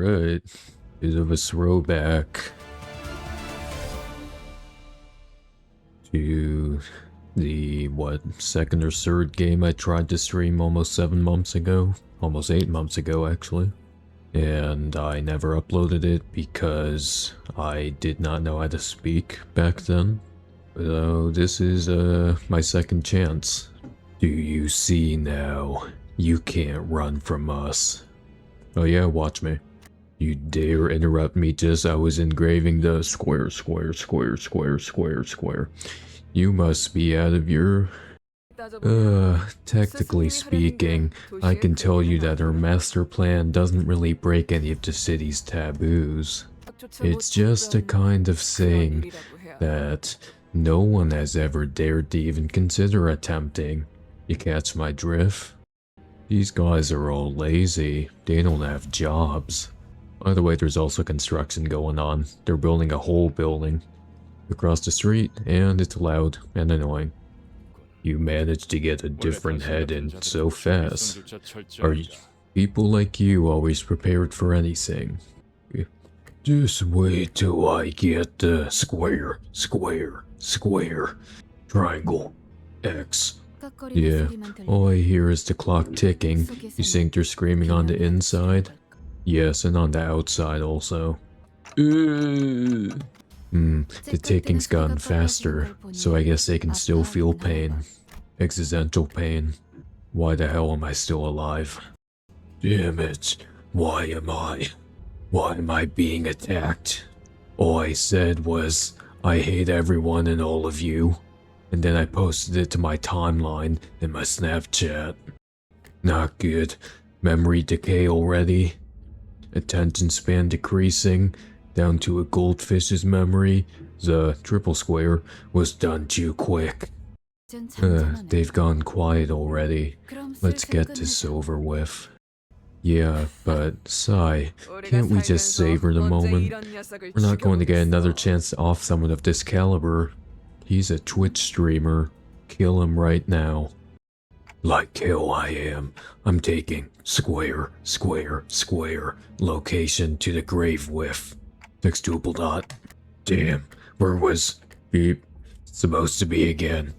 Alright, bit of a throwback to the, second or third game I tried to stream almost 7 months ago. Almost 8 months ago, actually. And I never uploaded it because I did not know how to speak back then. So this is, my second chance. Do you see now? You can't run from us. Oh yeah, watch me. You dare interrupt me just as I was engraving the square, square, square, square, square, square. You must be out of your... Technically speaking, I can tell you that her master plan doesn't really break any of the city's taboos. It's just a kind of thing that no one has ever dared to even consider attempting. You catch my drift? These guys are all lazy. They don't have jobs. By the way, there's also construction going on. They're building a whole building across the street, and it's loud and annoying. You managed to get a different head in so fast. Are people like you always prepared for anything? Just wait till I get the square, square, square, triangle, X. Yeah, all I hear is the clock ticking. You think they're screaming on the inside? Yes, and on the outside also. The ticking's gotten faster, so I guess they can still feel pain. Existential pain. Why the hell am I still alive? Damn it, why am I being attacked? All I said was, I hate everyone and all of you. And then I posted it to my timeline in my Snapchat. Not good. Memory decay already. Attention span decreasing, down to a goldfish's memory. The triple square was done too quick. They've gone quiet already. Let's get this over with. Yeah, but, Sai, can't we just savor the moment? We're not going to get another chance to off someone of this caliber. He's a Twitch streamer. Kill him right now. Like hell I am. I'm taking square, square, square, location to the grave with. Sextuple dot. Damn, where was beep supposed to be again?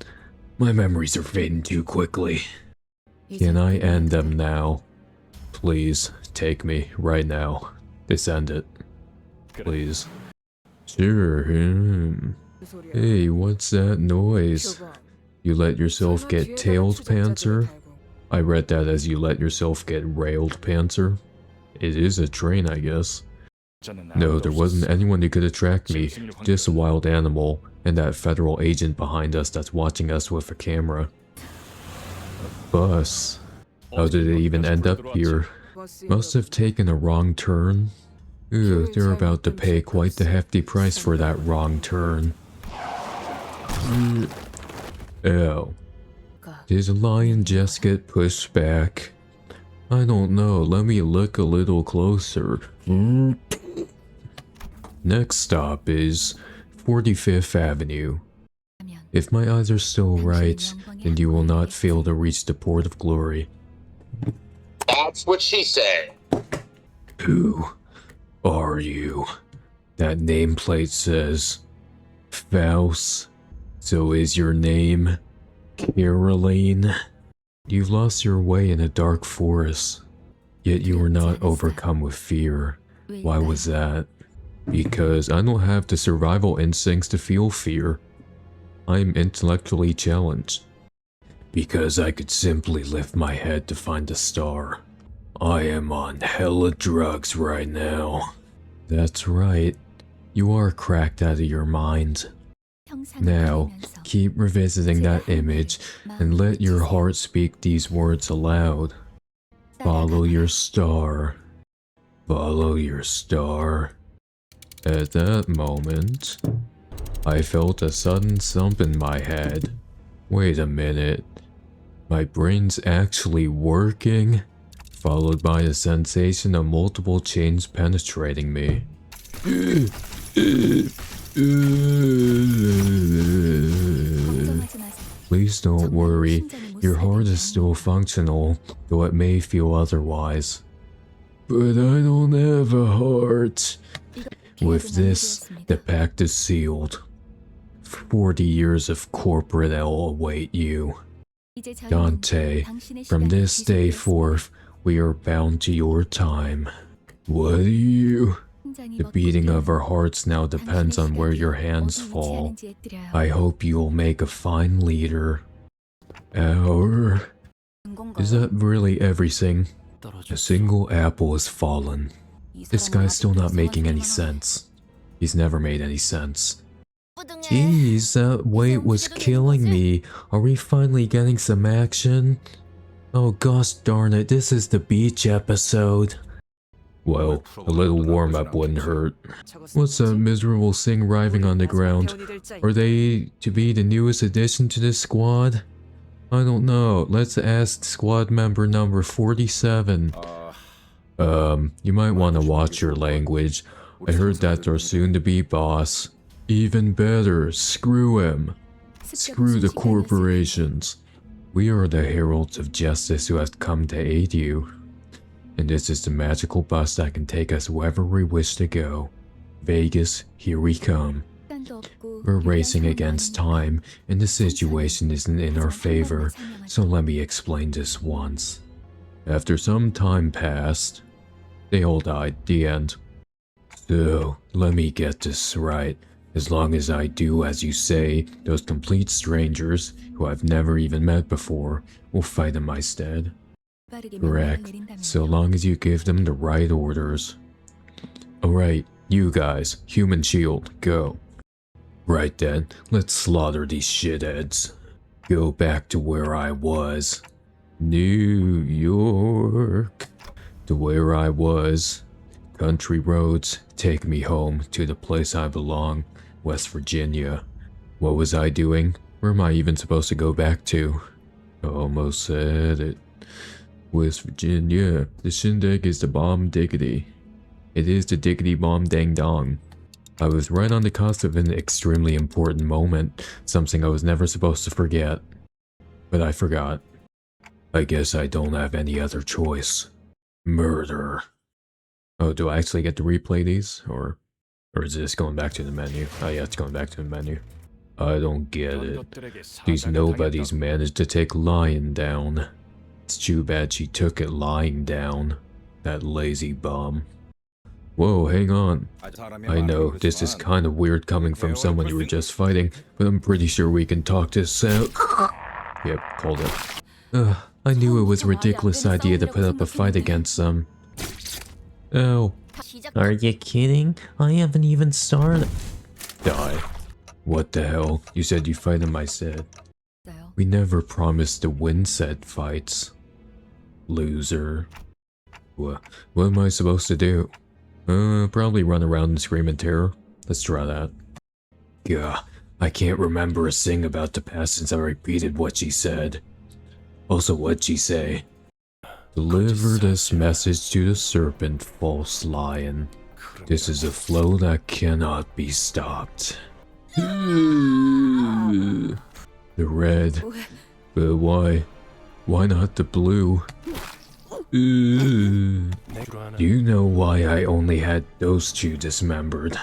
My memories are fading too quickly. Can I end them now? Please, take me right now. Just end it. Please. Sure, Hey, what's that noise? You let yourself get tailed, Panzer? I read that as you let yourself get railed, Panzer. It is a train, I guess. No, there wasn't anyone who could attract me, just a wild animal, and that federal agent behind us that's watching us with a camera. A bus? How did it even end up here? Must have taken a wrong turn. Ew, they're about to pay quite the hefty price for that wrong turn. Ew. Did the lion just get pushed back? I don't know, let me look a little closer. Next stop is 45th Avenue. If my eyes are still right, then you will not fail to reach the port of glory. That's what she said. Who are you? That nameplate says Faust. So is your name Caroline? You've lost your way in a dark forest, yet you were not overcome with fear. Why was that? Because I don't have the survival instincts to feel fear. I'm intellectually challenged. Because I could simply lift my head to find a star. I am on hella drugs right now. That's right. You are cracked out of your mind. Now, keep revisiting that image and let your heart speak these words aloud. Follow your star. Follow your star. At that moment, I felt a sudden thump in my head. Wait a minute. My brain's actually working? Followed by a sensation of multiple chains penetrating me. Please don't worry, your heart is still functional, though it may feel otherwise. But I don't have of a heart. With this, the pact is sealed. 40 years of corporate hell await you. Dante, from this day forth, we are bound to your time. What do you? The beating of our hearts now depends on where your hands fall. I hope you'll make a fine leader. Is that really everything? A single apple has fallen. This guy's still not making any sense. He's never made any sense. Jeez, that wait was killing me. Are we finally getting some action? Oh gosh darn it, this is the beach episode. Well, a little warm-up wouldn't hurt. What's that miserable thing writhing on the ground? Are they to be the newest addition to this squad? I don't know. Let's ask squad member number 47. You might want to watch your language. I heard that our soon-to-be boss. Even better, screw him. Screw the corporations. We are the heralds of justice who have come to aid you. And this is the magical bus that can take us wherever we wish to go. Vegas, here we come. We're racing against time, and the situation isn't in our favor, so let me explain this once. After some time passed, they all died, the end. So, let me get this right. As long as I do as you say, those complete strangers, who I've never even met before, will fight in my stead. Correct, so long as you give them the right orders. Alright, you guys, human shield, go. Right then, let's slaughter these shitheads. Go back to where I was. New York. To where I was. Country roads, take me home to the place I belong, West Virginia. What was I doing? Where am I even supposed to go back to? Almost said it. West Virginia. The shindig is the bomb diggity. It is the diggity bomb dang dong. I was right on the cusp of an extremely important moment, something I was never supposed to forget. But I forgot. I guess I don't have any other choice. Murder. Oh, do I actually get to replay these? Or is this going back to the menu? Oh yeah, it's going back to the menu. I don't get it. These nobodies managed to take Lion down. It's too bad she took it lying down. That lazy bum. Whoa, hang on. I know, this is kind of weird coming from someone you were just fighting, but I'm pretty sure we can talk this out. Yep, called it. I knew it was a ridiculous idea to put up a fight against them. Oh. Are you kidding? I haven't even started. Die. What the hell? You said you fight in my set. We never promised to win said fights. Loser. What am I supposed to do? Probably run around and scream in terror. Let's try that. Gah, I can't remember a thing about the past since I repeated what she said. Also, what'd she say? Deliver this message to the serpent, false lion. This is a flow that cannot be stopped. The red. But why? Why not the blue? Do you know why I only had those two dismembered?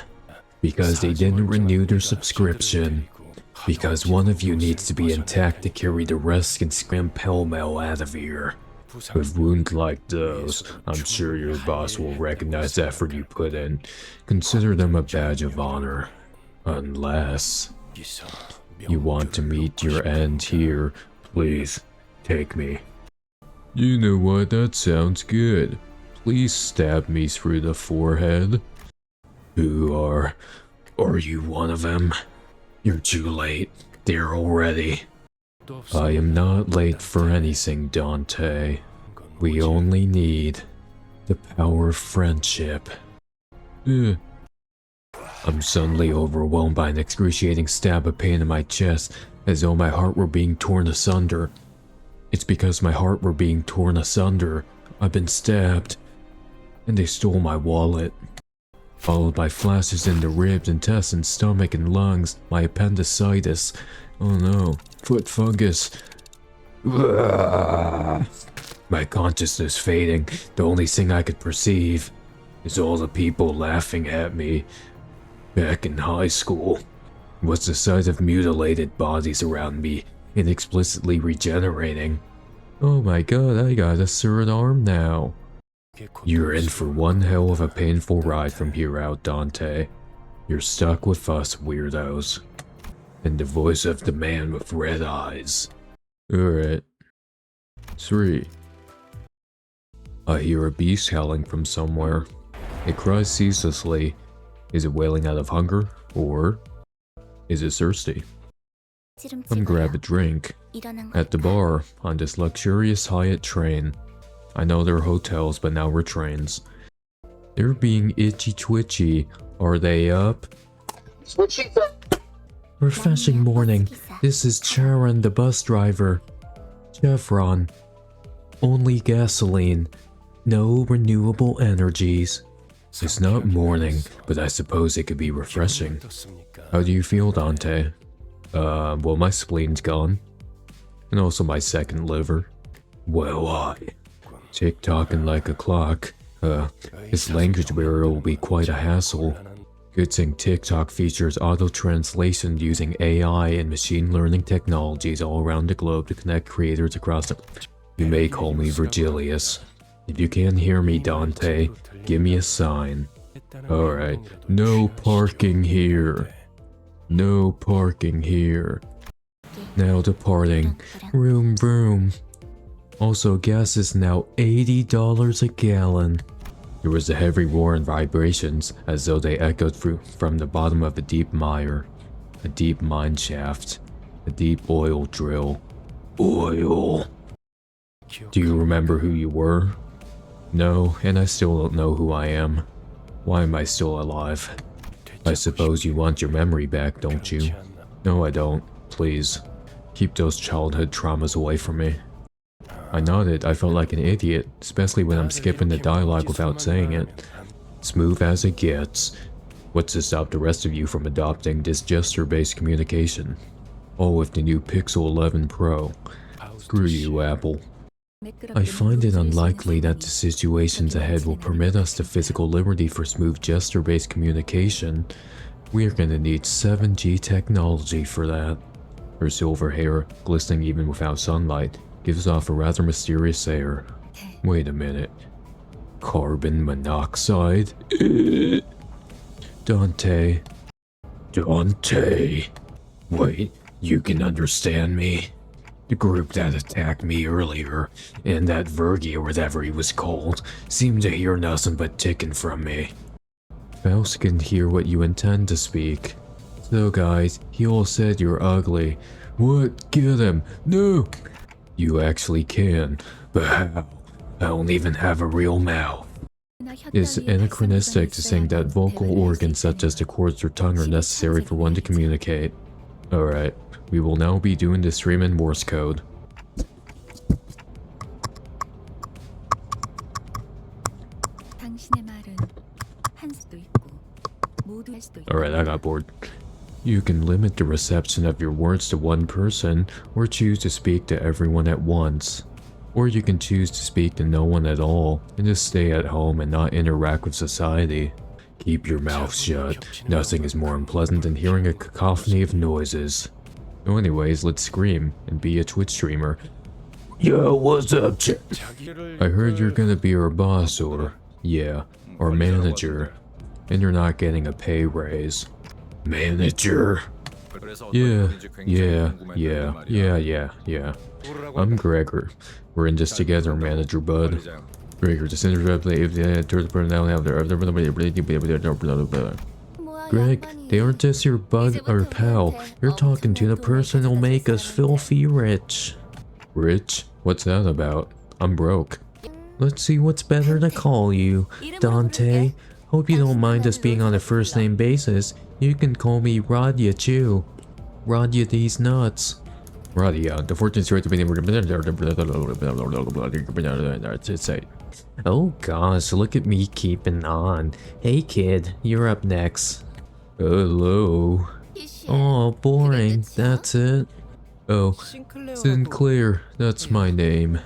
Because they didn't renew their subscription. Because one of you needs to be intact to carry the rest and scram pell-mell out of here. With wounds like those, I'm sure your boss will recognize the effort you put in. Consider them a badge of honor. Unless you want to meet your end here, please, take me. You know what, that sounds good. Please stab me through the forehead. Who are you one of them? You're too late, there already. I am not late for anything, Dante. We only need the power of friendship. I'm suddenly overwhelmed by an excruciating stab of pain in my chest, as though my heart were being torn asunder. It's because my heart were being torn asunder. I've been stabbed. And they stole my wallet. Followed by flashes in the ribs, intestines, stomach, and lungs. My appendicitis. Oh no. Foot fungus. My consciousness fading. The only thing I could perceive. is all the people laughing at me back in high school. Was the sight of mutilated bodies around me inexplicitly regenerating. Oh my god, I got a third arm now. You're in for one hell of a painful ride from here out, Dante. You're stuck with us, weirdos. And the voice of the man with red eyes. Alright. 3. I hear a beast howling from somewhere. It cries ceaselessly. Is it wailing out of hunger, or is it thirsty? Come grab a drink. At the bar, on this luxurious Hyatt train. I know they're hotels, but now we're trains. They're being itchy-twitchy. Are they up? Switchy said. Refreshing morning. This is Charon, the bus driver. Chevron. Only gasoline. No renewable energies. It's not morning, but I suppose it could be refreshing. How do you feel, Dante? Well, my spleen's gone. And also my second liver. Well, tick-tocking like a clock. This language barrier will be quite a hassle. Good thing TikTok features auto-translation using AI and machine learning technologies all around the globe to connect creators across the... You may call me Virgilius. If you can't hear me, Dante, give me a sign. Alright, no parking here. No parking here. Now departing. Vroom vroom. Also, gas is now $80 a gallon. There was a heavy roar and vibrations, as though they echoed from the bottom of a deep mire. A deep mine shaft. A deep oil drill. Oil. Do you remember who you were? No, and I still don't know who I am. Why am I still alive? I suppose you want your memory back, don't you? No, I don't. Please. Keep those childhood traumas away from me. I nodded. I felt like an idiot, especially when I'm skipping the dialogue without saying it. Smooth as it gets. What's to stop the rest of you from adopting this gesture-based communication? All with the new Pixel 11 Pro. Screw you, Apple. I find it unlikely that the situations ahead will permit us the physical liberty for smooth gesture-based communication. We're gonna need 7G technology for that. Her silver hair, glistening even without sunlight, gives off a rather mysterious air. Wait a minute. Carbon monoxide? Dante. Dante. Wait, you can understand me? The group that attacked me earlier, and that Vergi or whatever he was called, seemed to hear nothing but ticking from me. Faust can hear what you intend to speak. So guys, he all said you're ugly. What? Get him! No! You actually can, but how? I don't even have a real mouth. It's anachronistic to think that vocal organs such as the cords or tongue are necessary for one to communicate. Alright, we will now be doing the stream in Morse code. Alright, I got bored. You can limit the reception of your words to one person, or choose to speak to everyone at once. Or you can choose to speak to no one at all, and just stay at home and not interact with society. Keep your mouth shut. Nothing is more unpleasant than hearing a cacophony of noises. So anyways, let's scream, and be a Twitch streamer. Yo, what's up, I heard you're gonna be our boss, or... yeah, our manager. And you're not getting a pay raise. Manager? Yeah. I'm Gregor. We're in this together, manager bud. Gregor, the center of Greg, they aren't just your bud or pal. You're talking to the person who'll make us filthy rich. Rich? What's that about? I'm broke. Let's see what's better to call you. Dante. Hope you don't mind us being on a first name basis. You can call me Radia too. Radia these nuts. Radia, the fortune's right to be Oh gosh, look at me keeping on. Hey kid, you're up next. Hello. Oh, boring. That's it. Oh, Sinclair, that's my name.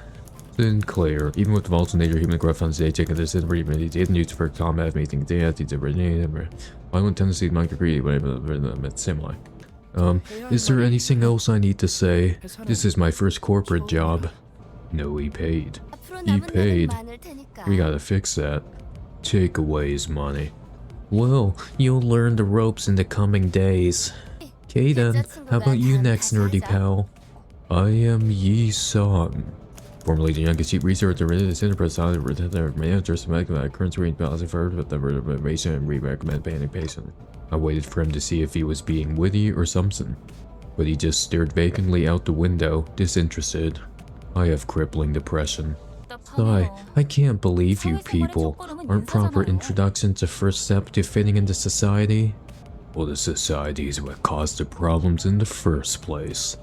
Sinclair, even with the volatile nature of human growth on stage, taking this is isn't used for combat, making violent tendencies might agree, whatever, it's similar. Is there anything else I need to say? This is my first corporate job. No, he paid. He paid. We gotta fix that. Take away his money. Well, you'll learn the ropes in the coming days. Kaden, how about you next, nerdy pal? I am Yi Song. Formerly the youngest chief researcher in this enterprise, I manager to make my current screen policy for the reservation and re-recommend paying patient. I waited for him to see if he was being witty or something, but he just stared vacantly out the window, disinterested. I have crippling depression. Sigh, I can't believe you people. Aren't proper introductions the first step to fitting into society? Well, the society is what caused the problems in the first place.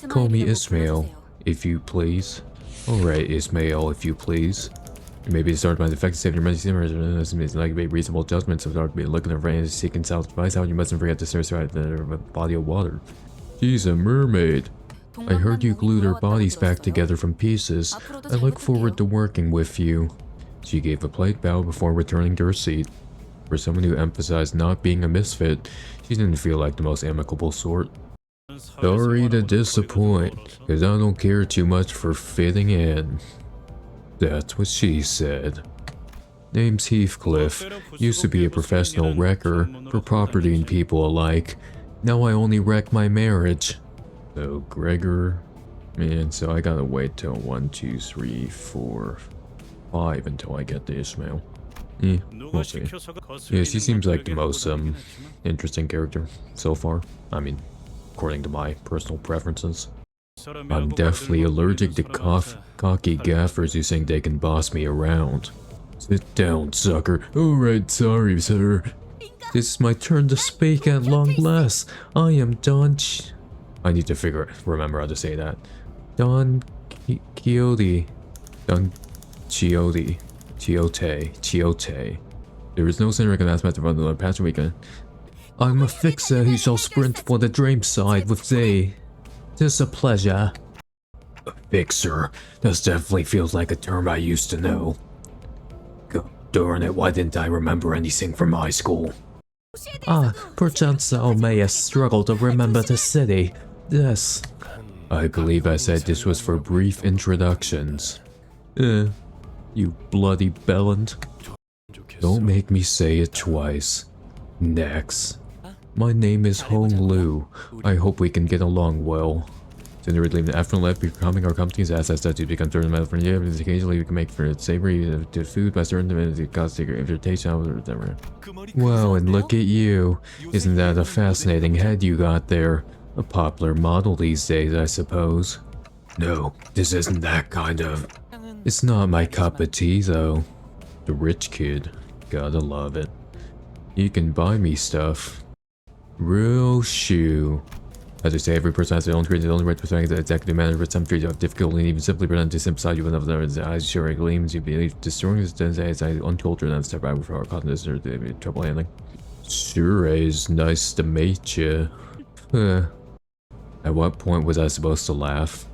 Call me Ismail, if you please. Alright, Ismail, if you please. Maybe start by the fact that your money is like a reasonable adjustment, so start by looking at and seeking self advice out. You mustn't forget to certify the body of water. She's a mermaid. I heard you glued her bodies back together from pieces. I look forward to working with you. She gave a polite bow before returning to her seat. For someone who emphasized not being a misfit, she didn't feel like the most amicable sort. Sorry to disappoint, cause I don't care too much for fitting in. That's what she said. Name's Heathcliff. Used to be a professional wrecker for property and people alike. Now I only wreck my marriage. So Gregor, man, so I gotta wait till 1, 2, 3, 4, 5 until I get to Ishmael. We'll see. Yeah, she seems like the most interesting character so far. I mean, according to my personal preferences. I'm definitely allergic to cocky gaffers who think they can boss me around. Sit down, sucker. Alright, sorry, sir. This is my turn to speak at long last. I am Don I need to remember how to say that. Don Quixote. Don Quixote. Chiote. There is no synergic aspect of the past weekend. I'm a fixer who shall sprint for the dream side with thee. 'Tis a pleasure. A fixer? This definitely feels like a term I used to know. God darn it, why didn't I remember anything from high school? Ah, perchance thou mayest struggle to remember the city. Yes. I believe I said this was for brief introductions. You bloody bellend. Don't make me say it twice. Next. My name is Hong Lu. I hope we can get along well. Generally, after left becoming our company's assets that you become certain amount of friendship, occasionally we can make for it savory to food by certain divinity cost your invitation or whatever. Wow, and look at you. Isn't that a fascinating head you got there? A popular model these days, I suppose. No, this isn't that kind of. It's not my cup of tea, though. The rich kid. Gotta love it. You can buy me stuff. Real shoe. As I say, every person has their own creative, only right to perspective, executive manager, some treat of difficulty, and even simply pretend to sympathize you with others' eyes, sure gleams, you believe, destroying this as I uncultured and step out for our cause or trouble handling. Sure is nice to meet you. At what point was I supposed to laugh?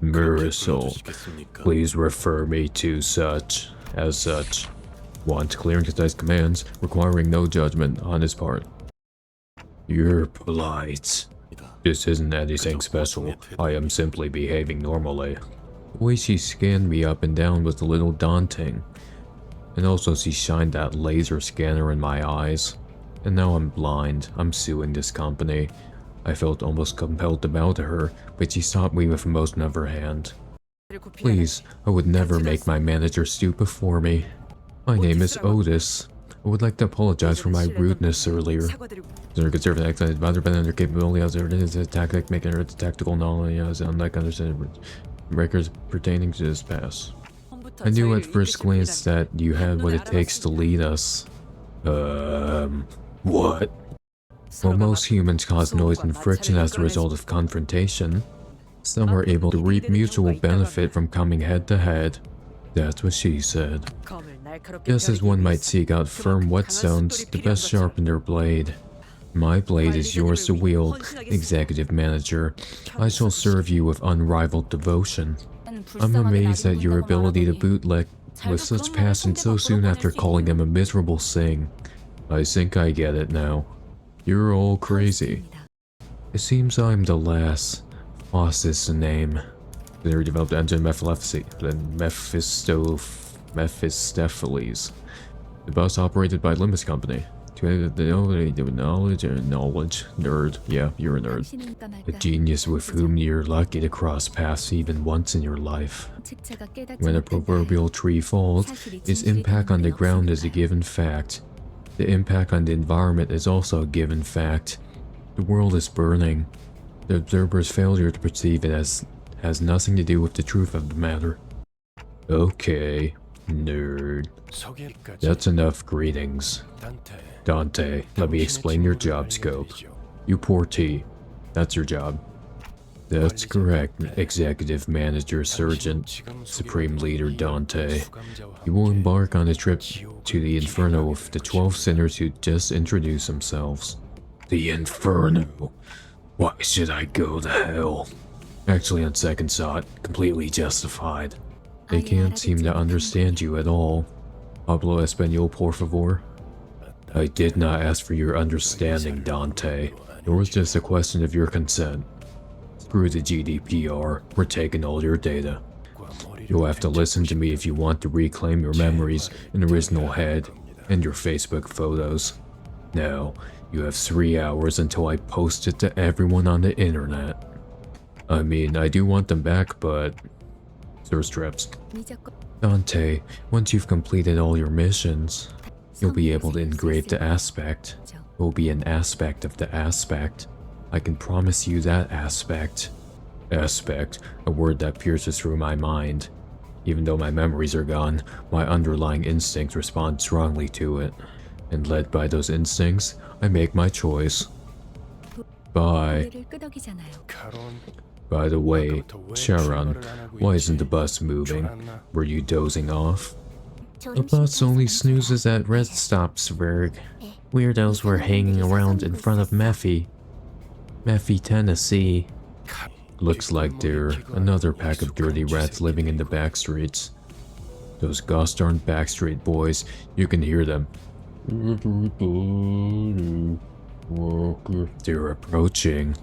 Marisol, please refer me to such, as such. Want clear and concise commands, requiring no judgment on his part. You're polite. This isn't anything special. I am simply behaving normally. The way she scanned me up and down was a little daunting. And also she shined that laser scanner in my eyes. And now I'm blind. I'm suing this company. I felt almost compelled to bow to her, but she stopped me with a motion of her hand. Please, I would never make my manager stoop before me. My name is Otis. I would like to apologize for my rudeness earlier. They're conservative excellent, rather than their capability as it is a tactic, making her tactical knowledge as unlike understanding records pertaining to this past. I knew at first glance that you had what it takes to lead us. What? While most humans cause noise and friction as a result of confrontation, some are able to reap mutual benefit from coming head to head. That's what she said. Just as one might seek out firm whetstones to best sharpen their blade. My blade is yours to wield, Executive Manager. I shall serve you with unrivaled devotion. I'm amazed at your ability to bootleg with such passion so soon after calling him a miserable thing. I think I get it now. You're all crazy. It seems I'm the last. Foss is the name. The developed engine Mephistopheles. The bus operated by Limbus Company. Knowledge, nerd. Yeah, you're a nerd. A genius with whom you're lucky to cross paths even once in your life. When a proverbial tree falls, its impact on the ground is a given fact. The impact on the environment is also a given fact. The world is burning. The observer's failure to perceive it has nothing to do with the truth of the matter. Okay, nerd. That's enough greetings. Dante, let me explain your job scope. You poor T. That's your job. That's correct, Executive Manager Sergeant, Supreme Leader Dante. You will embark on a trip to the Inferno with the 12 sinners who just introduced themselves. The Inferno? Why should I go to hell? Actually, on second thought, completely justified. They can't seem to understand you at all. Hablo Español, por favor? I did not ask for your understanding, Dante. It was just a question of your consent. Screw the GDPR, we're taking all your data. You'll have to listen to me if you want to reclaim your memories and original head, and your Facebook photos. Now, you have 3 hours until I post it to everyone on the internet. I mean, I do want them back, but... thirst traps. Dante, once you've completed all your missions, you'll be able to engrave the aspect. It will be an aspect of the aspect. I can promise you that aspect. Aspect, a word that pierces through my mind. Even though my memories are gone, my underlying instincts respond strongly to it. And led by those instincts, I make my choice. Bye. By the way, Sharon, why isn't the bus moving? Were you dozing off? The bus only snoozes at rest stops, Berg. Weirdos were hanging around in front of Mephi, Tennessee. Looks like they're another pack of dirty rats living in the back streets. Those gosh darn backstreet boys, you can hear them. They're approaching.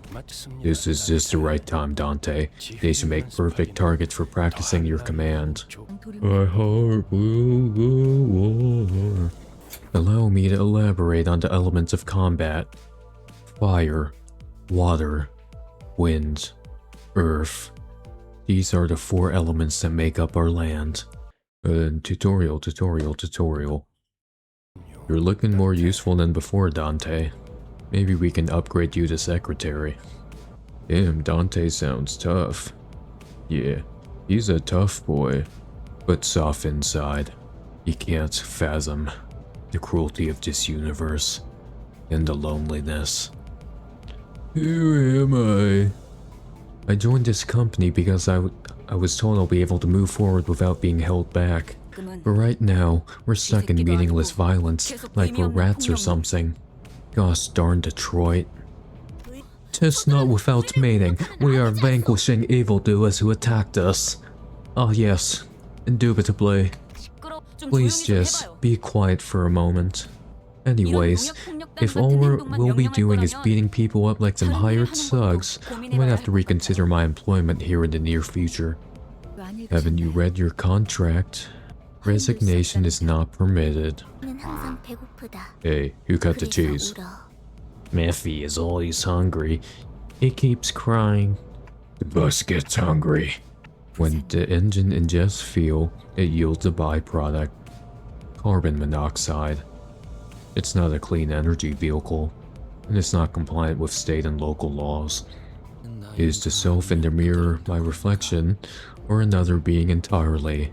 This is just the right time, Dante. They should make perfect targets for practicing your command. My heart will go on. Allow me to elaborate on the elements of combat. Fire, water, wind, earth. These are the 4 elements that make up our land. Tutorial. You're looking more useful than before, Dante. Maybe we can upgrade you to secretary. Damn, Dante sounds tough. Yeah, he's a tough boy, but soft inside. He can't fathom the cruelty of this universe and the loneliness. Who am I? I joined this company because I was told I'll be able to move forward without being held back. But right now, we're stuck in meaningless violence, like we're rats or something. Gosh darn Detroit. 'Tis not without meaning, we are vanquishing evildoers who attacked us. Ah yes, indubitably. Please just be quiet for a moment. Anyways, if all we'll be doing is beating people up like some hired thugs, I might have to reconsider my employment here in the near future. Haven't you read your contract? Resignation is not permitted. Hey, who cut the cheese? Mephi is always hungry. He keeps crying. The bus gets hungry. When the engine ingests fuel, it yields a byproduct. Carbon monoxide. It's not a clean energy vehicle, and it's not compliant with state and local laws. Is the self in the mirror my reflection, or another being entirely?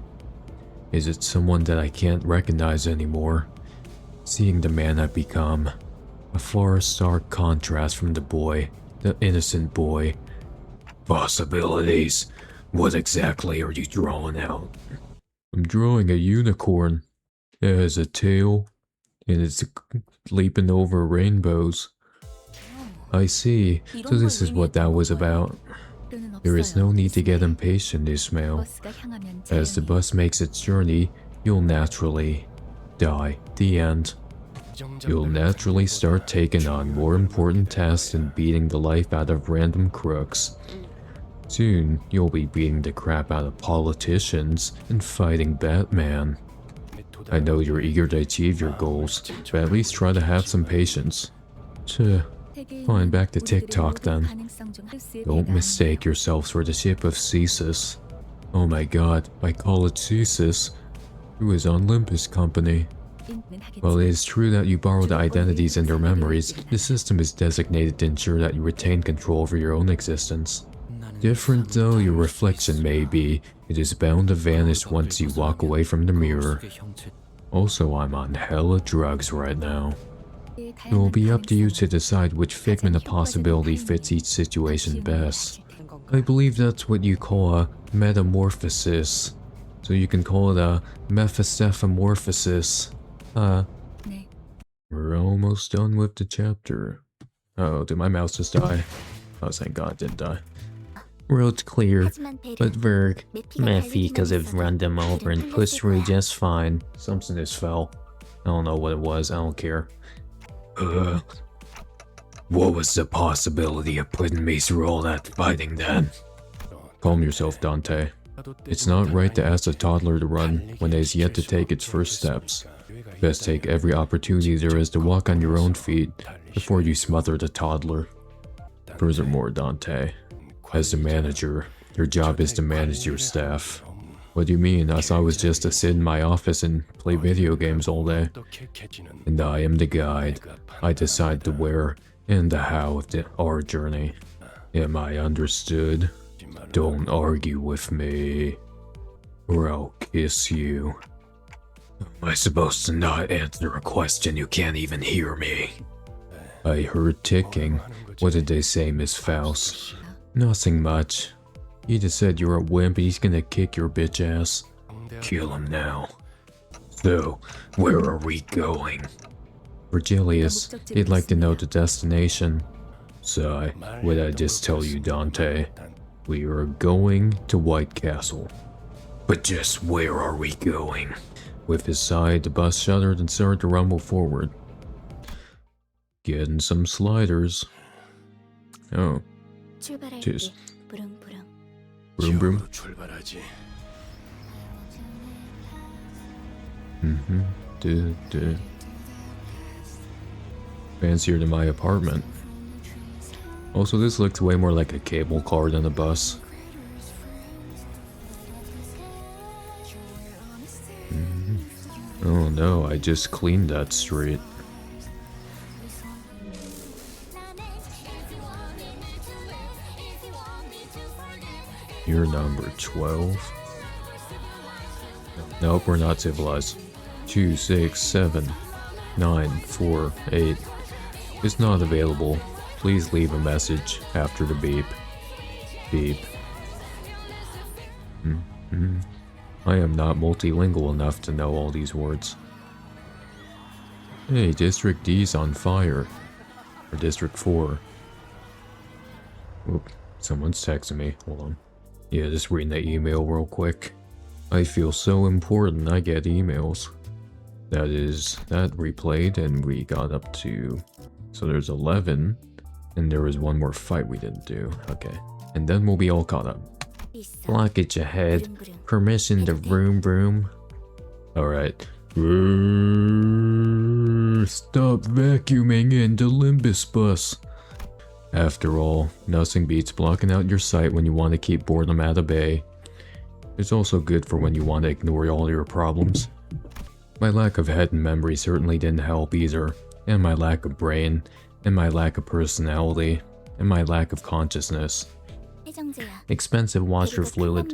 Is it someone that I can't recognize anymore? Seeing the man I've become, a far stark contrast from the boy, the innocent boy. Possibilities. What exactly are you drawing out? I'm drawing a unicorn. It has a tail, and it's leaping over rainbows. I see. So this is what that was about. There is no need to get impatient, Ismail. As the bus makes its journey, you'll naturally die. The end. You'll naturally start taking on more important tasks than beating the life out of random crooks. Soon, you'll be beating the crap out of politicians and fighting Batman. I know you're eager to achieve your goals, but at least try to have some patience. Fine, back to TikTok then. Don't mistake yourselves for the ship of Cesis. Oh my god, I call it Cesis, who is on Limbus Company. While it is true that you borrow the identities and their memories, the system is designated to ensure that you retain control over your own existence. Different though your reflection may be, it is bound to vanish once you walk away from the mirror. Also, I'm on hella drugs right now. It will be up to you to decide which figment of possibility fits each situation best. I believe that's what you call a metamorphosis. So you can call it a mephistephomorphosis. We're almost done with the chapter. Oh, did my mouse just die? Oh, thank god it didn't die. Road's clear, but Verg, Mephi because I've run them over and pushed through just fine. Something just fell. I don't know what it was, I don't care. What was the possibility of putting me through all that fighting then? Calm yourself, Dante. It's not right to ask a toddler to run when it is yet to take its first steps. Best take every opportunity there is to walk on your own feet before you smother the toddler. Furthermore, Dante, as the manager, your job is to manage your staff. What do you mean? I thought I was just to sit in my office and play video games all day. And I am the guide. I decide the where and the how of our journey. Am I understood? Don't argue with me, or I'll kiss you. Am I supposed to not answer a question? You can't even hear me. I heard ticking. What did they say, Miss Faust? Nothing much. He just said you're a wimp and he's gonna kick your bitch ass. Kill him now. So, where are we going? Virgilius, he'd like to know the destination. Sigh, what did I just tell you, Dante? We are going to White Castle. But just where are we going? With his sigh, the bus shuddered and started to rumble forward. Getting some sliders. Oh. Cheers. Broom broom. Fancier than my apartment. Also, this looks way more like a cable car than a bus. Oh no, I just cleaned that street. You're number 12. Nope, we're not civilized. 2, 6, 7, 9, 4, 8. It's not available. Please leave a message after the beep. Beep. I am not multilingual enough to know all these words. Hey, District D's on fire. Or District 4. Oop, someone's texting me. Hold on. Yeah, just reading the email real quick. I feel so important I get emails. That replayed and we got up to... So there's 11. And there was one more fight we didn't do. Okay. And then we'll be all caught up. Blockage ahead. Permission to vroom vroom. Alright. Stop vacuuming into Limbus bus. After all, nothing beats blocking out your sight when you want to keep boredom at a bay. It's also good for when you want to ignore all your problems. My lack of head and memory certainly didn't help either, and my lack of brain, and my lack of personality, and my lack of consciousness. Expensive washer fluid.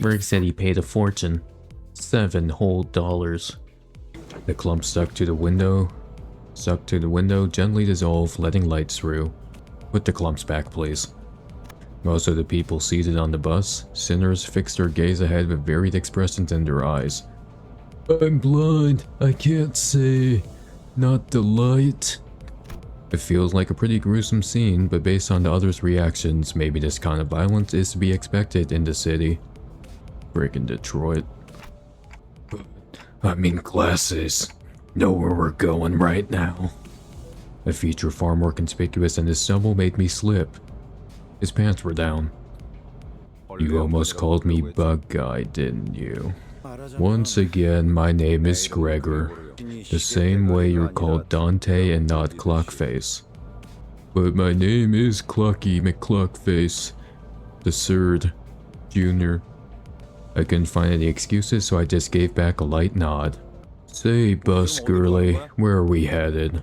Berg said he paid a fortune. $7 whole. The clump stuck to the window, gently dissolve, letting light through. Put the clumps back, please. Most of the people seated on the bus, sinners, fixed their gaze ahead with varied expressions in their eyes. I'm blind, I can't see. Not the light. It feels like a pretty gruesome scene, but based on the others' reactions, maybe this kind of violence is to be expected in the city. Freaking Detroit. I mean glasses. Know where we're going right now. A feature far more conspicuous than his stubble made me slip. His pants were down. You almost called me Bug Guy, didn't you? Once again, my name is Gregor. The same way you're called Dante and not Clockface. But my name is Clucky McCluckface. The third. Junior. I couldn't find any excuses, so I just gave back a light nod. Say, bus girly, where are we headed?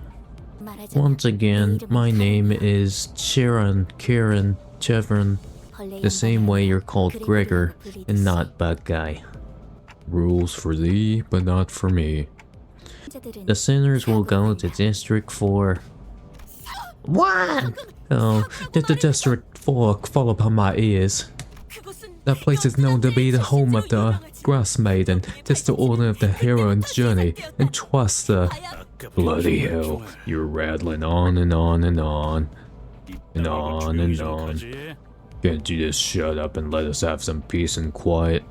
Once again, my name is Sharon, Karen, Chevron. The same way you're called Gregor and not Bug Guy. Rules for thee, but not for me. The sinners will go to District 4. What? Oh, the District 4 fall upon my ears. That place is known to be the home of the Grass Maiden. Tis the order of the heroine's journey, and trust the... Bloody hell, you're rattling on and on and on. And on and on. Can't you just shut up and let us have some peace and quiet?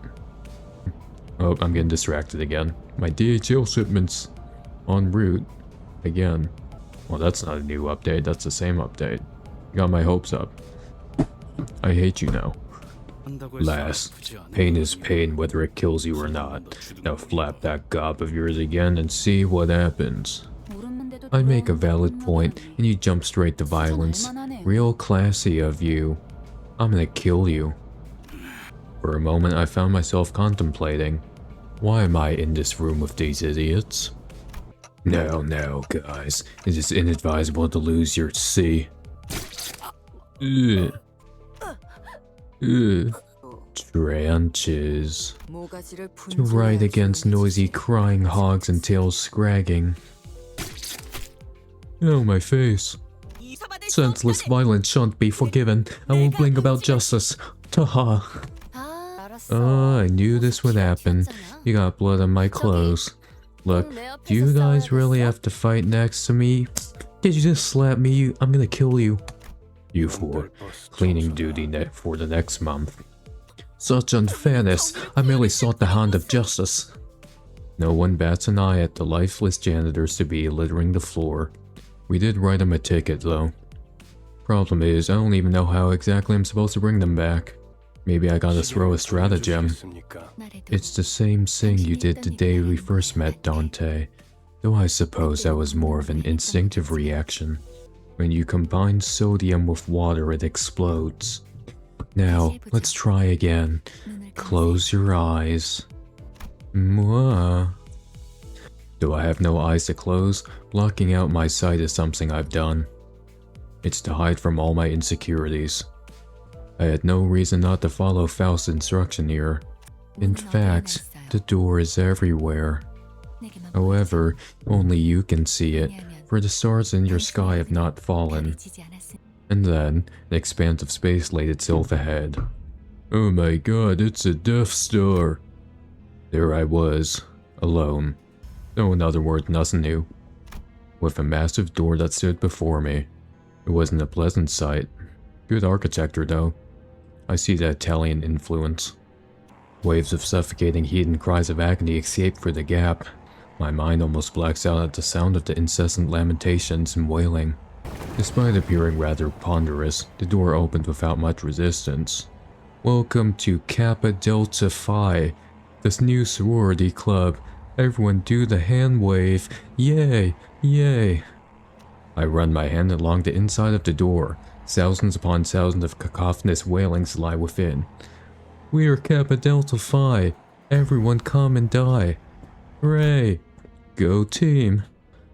Oh, I'm getting distracted again. My DHL shipments en route again. Well, that's not a new update, that's the same update. Got my hopes up. I hate you now. Lass, pain is pain whether it kills you or not. Now flap that gob of yours again and see what happens. I make a valid point and you jump straight to violence. Real classy of you. I'm gonna kill you. For a moment I found myself contemplating. Why am I in this room with these idiots? No, guys. It is inadvisable to lose your C. Trenches. To right against noisy crying hogs and tails scragging. Oh, my face. Senseless violence shan't be forgiven. I will bring about justice. Taha. I knew this would happen. You got blood on my clothes. Look, do you guys really have to fight next to me? Did you just slap me? I'm gonna kill you. You four. Cleaning duty for the next month. Such unfairness. I merely sought the hand of justice. No one bats an eye at the lifeless janitors to be littering the floor. We did write them a ticket though. Problem is, I don't even know how exactly I'm supposed to bring them back. Maybe I gotta throw a stratagem. It's the same thing you did the day we first met, Dante. Though I suppose that was more of an instinctive reaction. When you combine sodium with water, it explodes. Now, let's try again. Close your eyes. Mwah. Do I have no eyes to close? Blocking out my sight is something I've done. It's to hide from all my insecurities. I had no reason not to follow Faust's instruction here. In fact, the door is everywhere. However, only you can see it, for the stars in your sky have not fallen. And then, an expanse of space laid itself ahead. Oh my god, it's a Death Star! There I was, alone. No, in other words, nothing new. With a massive door that stood before me. It wasn't a pleasant sight. Good architecture though. I see the Italian influence. Waves of suffocating heat and cries of agony escape through the gap. My mind almost blacks out at the sound of the incessant lamentations and wailing. Despite appearing rather ponderous, the door opened without much resistance. Welcome to Kappa Delta Phi, this new sorority club. Everyone do the hand wave. Yay, yay. I run my hand along the inside of the door. Thousands upon thousands of cacophonous wailings lie within. We are Kappa Delta Phi. Everyone come and die. Hooray. Go team.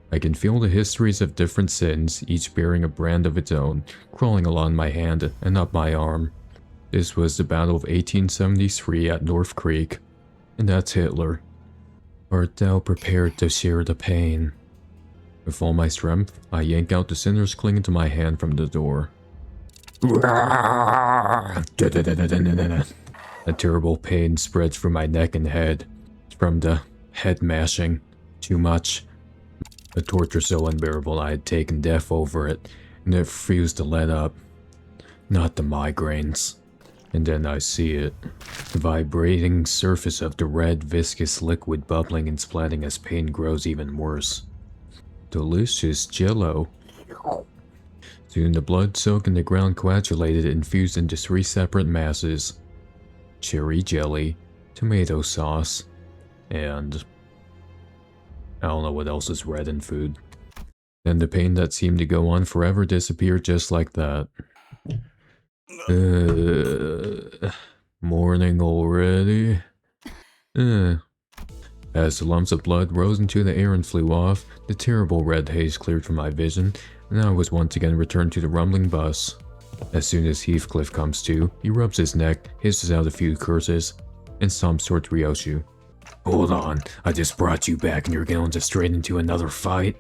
I can feel the histories of different sins, each bearing a brand of its own, crawling along my hand and up my arm. This was the Battle of 1873 at North Creek. And that's Hitler. Art thou prepared to share the pain? With all my strength, I yank out the sinners clinging to my hand from the door. A terrible pain spreads through my neck and head. From the head mashing. Too much. The torture so unbearable I had taken death over it, and it refused to let up. Not the migraines. And then I see it. The vibrating surface of the red, viscous liquid bubbling and splatting as pain grows even worse. Delicious jello. Soon the blood soaked in the ground coagulated and fused into 3 separate masses. Cherry jelly, tomato sauce, and I don't know what else is red in food. Then the pain that seemed to go on forever disappeared just like that. Morning already? As the lumps of blood rose into the air and flew off, the terrible red haze cleared from my vision, and I was once again returned to the rumbling bus. As soon as Heathcliff comes to, he rubs his neck, hisses out a few curses, and stomps towards Ryoshu. Hold on, I just brought you back and you're going to straight into another fight?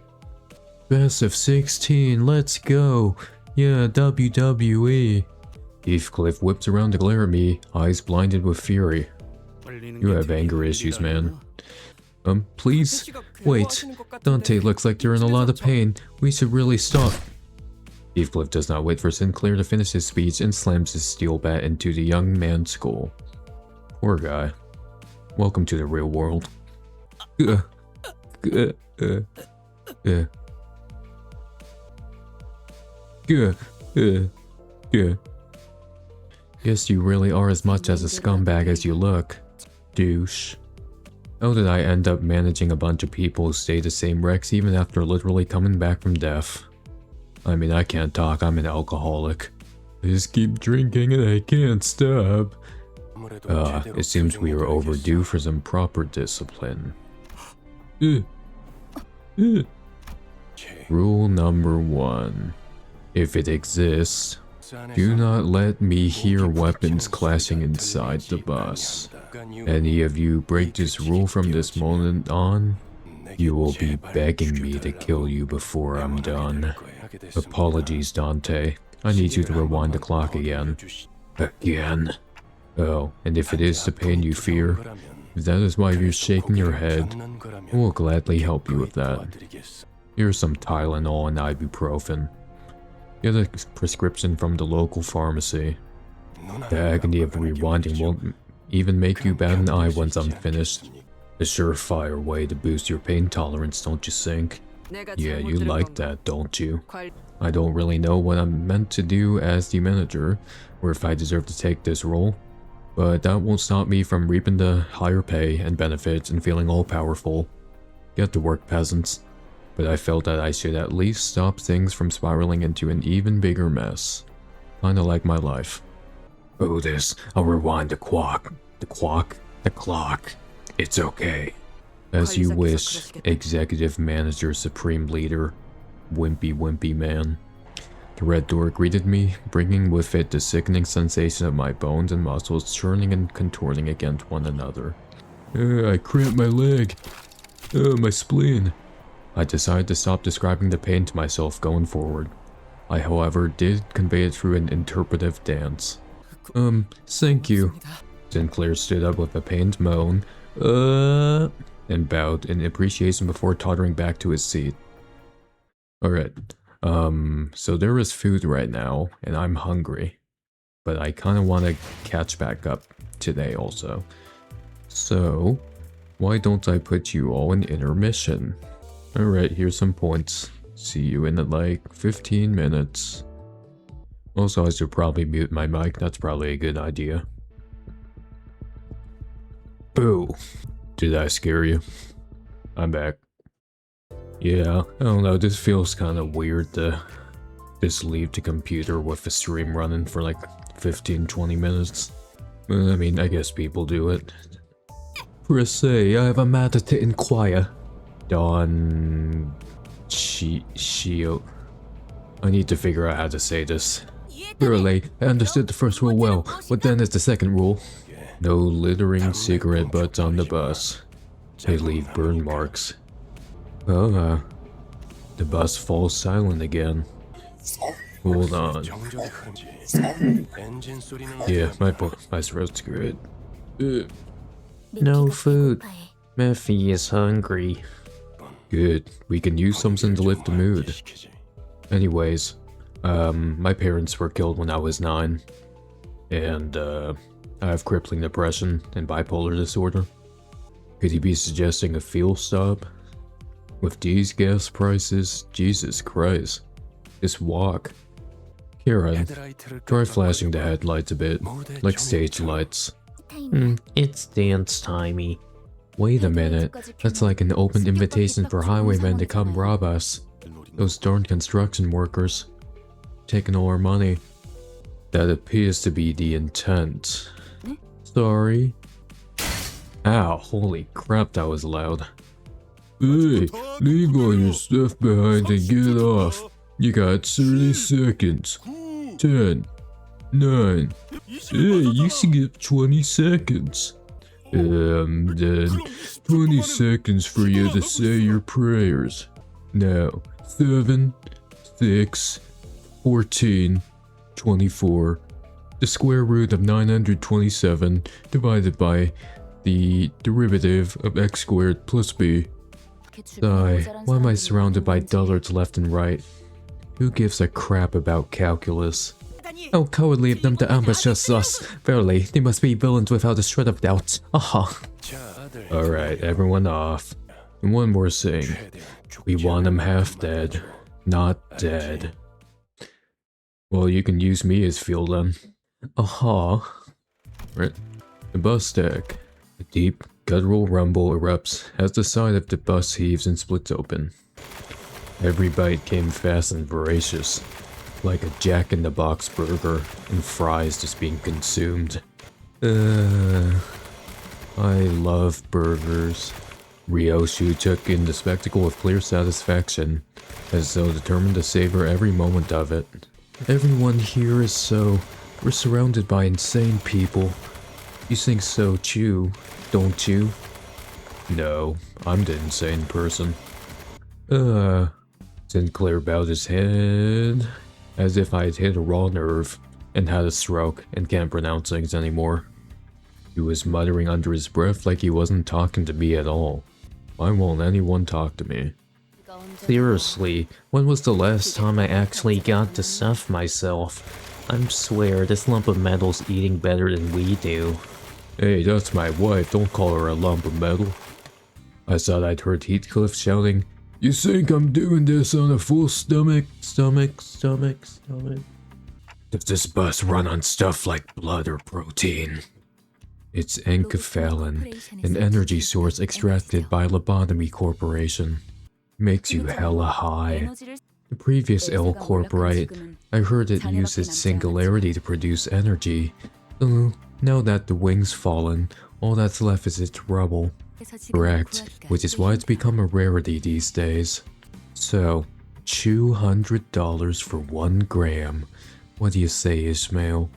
Best of 16, let's go! Yeah, WWE. Heathcliff whips around to glare at me, eyes blinded with fury. You have anger issues, man. Please? Wait. Dante looks like you're in a lot of pain. We should really stop. Heathcliff does not wait for Sinclair to finish his speech and slams his steel bat into the young man's skull. Poor guy. Welcome to the real world. Guess you really are as much as a scumbag as you look. Douche. How did I end up managing a bunch of people who stay the same wrecks even after literally coming back from death? I mean, I can't talk, I'm an alcoholic. I just keep drinking and I can't stop. It seems we are overdue for some proper discipline. Rule number 1. If it exists, do not let me hear weapons clashing inside the bus. Any of you break this rule from this moment on, you will be begging me to kill you before I'm done. Apologies, Dante. I need you to rewind the clock again. Again? Oh, and if it is the pain you fear, if that is why you're shaking your head, I will gladly help you with that. Here's some Tylenol and ibuprofen. Get a prescription from the local pharmacy. The agony of rewinding won't even make you bat an eye once I'm finished. A surefire way to boost your pain tolerance, don't you think? Yeah, you like that, don't you? I don't really know what I'm meant to do as the manager, or if I deserve to take this role, but that won't stop me from reaping the higher pay and benefits and feeling all-powerful. Get to work, peasants. But I felt that I should at least stop things from spiraling into an even bigger mess. Kinda like my life. Otis, I'll rewind the clock. The clock. It's okay. As you wish, Executive Manager Supreme Leader. Wimpy man. The red door greeted me, bringing with it the sickening sensation of my bones and muscles churning and contorting against one another. I cramped my leg. My spleen. I decided to stop describing the pain to myself going forward. I, however, did convey it through an interpretive dance. Thank you. Sinclair stood up with a pained moan, and bowed in appreciation before tottering back to his seat. Alright, so there is food right now, and I'm hungry. But I kinda wanna catch back up today also. So, why don't I put you all in intermission? Alright, here's some points. See you in like 15 minutes. Also, I should probably mute my mic, that's probably a good idea. Boo! Did I scare you? I'm back. Yeah, I don't know, this feels kind of weird to just leave the computer with the stream running for like 15-20 minutes. I mean, I guess people do it. Press A, I have a matter to inquire. Don... Shio... I need to figure out how to say this. Early, I understood the first rule well. What then is the second rule? No littering cigarette butts on the bus. They leave burn marks. The bus falls silent again. Hold on. Yeah, my throat's good. No food. Murphy is hungry. Good, we can use something to lift the mood. Anyways, my parents were killed when I was 9. And, I have crippling depression and bipolar disorder. Could you be suggesting a fuel stop? With these gas prices, Jesus Christ. Just walk. Karen, try flashing the headlights a bit, like stage lights. It's dance timey. Wait a minute, that's like an open invitation for highwaymen to come rob us. Those darn construction workers. Taking all our money. That appears to be the intent. Sorry. Ow, holy crap, that was loud. Hey, leave all your stuff behind and get off. You got 30 seconds. 10, 9. Hey, you skip 20 seconds. Then 20 seconds for you to say your prayers. Now, 7, 6, 14, 24. The square root of 927 divided by the derivative of x squared plus b. Sigh, why am I surrounded by dullards left and right? Who gives a crap about calculus? How cowardly of them to ambush us. Verily, they must be villains without a shred of doubt. Aha. Alright, everyone off. And one more thing. We want them half dead, not dead. Well, you can use me as fuel then. Aha. Right. The bus deck. A deep, guttural rumble erupts as the side of the bus heaves and splits open. Every bite came fast and voracious, like a Jack-in-the-Box burger and fries just being consumed. I love burgers. Ryoshu took in the spectacle with clear satisfaction, as though determined to savor every moment of it. Everyone here is so... We're surrounded by insane people. You think so too, don't you? No, I'm the insane person. Sinclair bowed his head, as if I'd hit a raw nerve, and had a stroke, and can't pronounce things anymore. He was muttering under his breath like he wasn't talking to me at all. Why won't anyone talk to me? Seriously, when was the last time I actually got to stuff myself? I swear, this lump of metal's eating better than we do. Hey, that's my wife, don't call her a lump of metal. I thought I'd heard Heathcliff shouting, "You think I'm doing this on a full stomach? Stomach. Does this bus run on stuff like blood or protein?" It's enkephalin, an energy source extracted by Lobotomy Corporation. Makes you hella high. The previous L Corporate, I heard it uses singularity to produce energy. Now that the wing's fallen, all that's left is its rubble. Correct, which is why it's become a rarity these days. So, $200 for 1 gram. What do you say, Ishmael?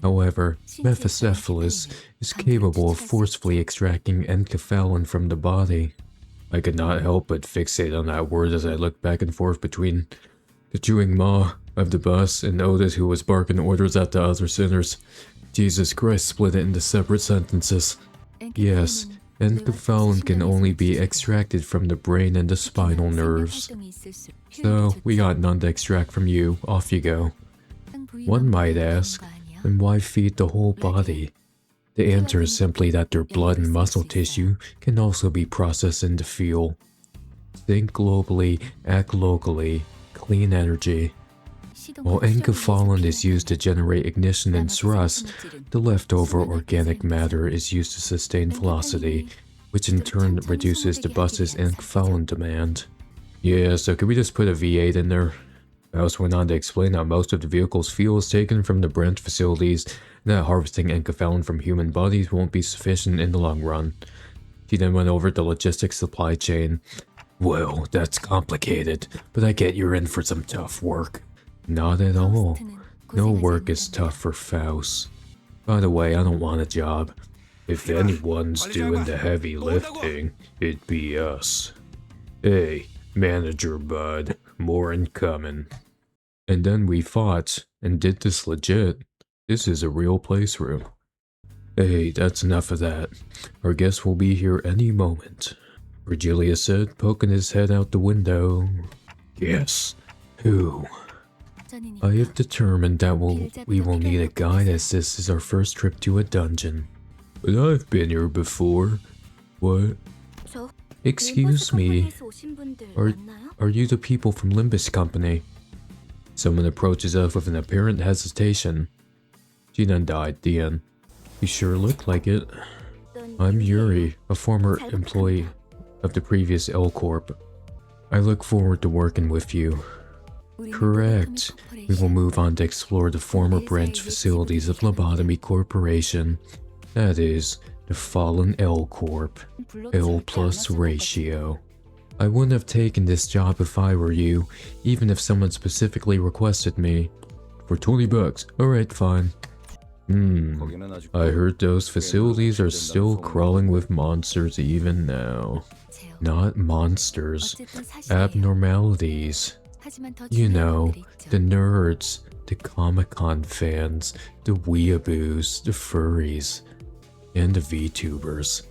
However, Mephistopheles is capable of forcefully extracting enkephalin from the body. I could not help but fixate on that word as I looked back and forth between the chewing maw of the bus and Otis, who was barking orders at the other sinners. Jesus Christ split it into separate sentences. Yes, enkephalin can only be extracted from the brain and the spinal nerves. So, we got none to extract from you, off you go. One might ask, then why feed the whole body? The answer is simply that their blood and muscle tissue can also be processed into fuel. Think globally, act locally, clean energy. While enkephalin is used to generate ignition and thrust, the leftover organic matter is used to sustain velocity, which in turn reduces the bus's enkephalin demand. Yeah, so could we just put a V8 in there? Mouse went on to explain how most of the vehicle's fuel is taken from the branch facilities, and that harvesting enkephalin from human bodies won't be sufficient in the long run. She then went over the logistics supply chain. Well, that's complicated, but I get you're in for some tough work. Not at all. No work is tough for Faust. By the way, I don't want a job. If anyone's doing the heavy lifting, it'd be us. Hey, manager bud, more incoming. And then we fought, and did this legit. This is a real place room. Hey, that's enough of that. Our guest will be here any moment. Virgilia said, poking his head out the window. Yes, who? I have determined that we will need a guide as this is our first trip to a dungeon. But I've been here before. What? Excuse me, are you the people from Limbus Company? Someone approaches us with an apparent hesitation. She then died, the end. You sure look like it. I'm Yuri, a former employee of the previous L Corp. I look forward to working with you. Correct. We will move on to explore the former branch facilities of Lobotomy Corporation. That is, the fallen L Corp. L plus ratio. I wouldn't have taken this job if I were you, even if someone specifically requested me. For 20 bucks. Alright, fine. I heard those facilities are still crawling with monsters even now. Not monsters. Abnormalities. You know, the nerds, the Comic-Con fans, the weeaboos, the furries, and the VTubers.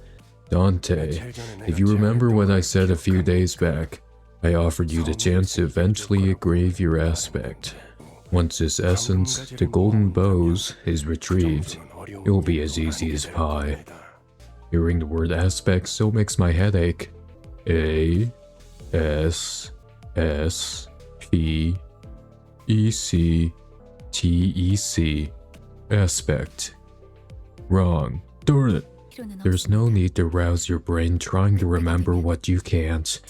Dante, if you remember what I said a few days back, I offered you the chance to eventually engrave your aspect. Once this essence, the golden bows, is retrieved, it will be as easy as pie. Hearing the word aspect still makes my head ache. A S S P E C T E C aspect. Wrong. Darn it. There's no need to rouse your brain trying to remember what you can't.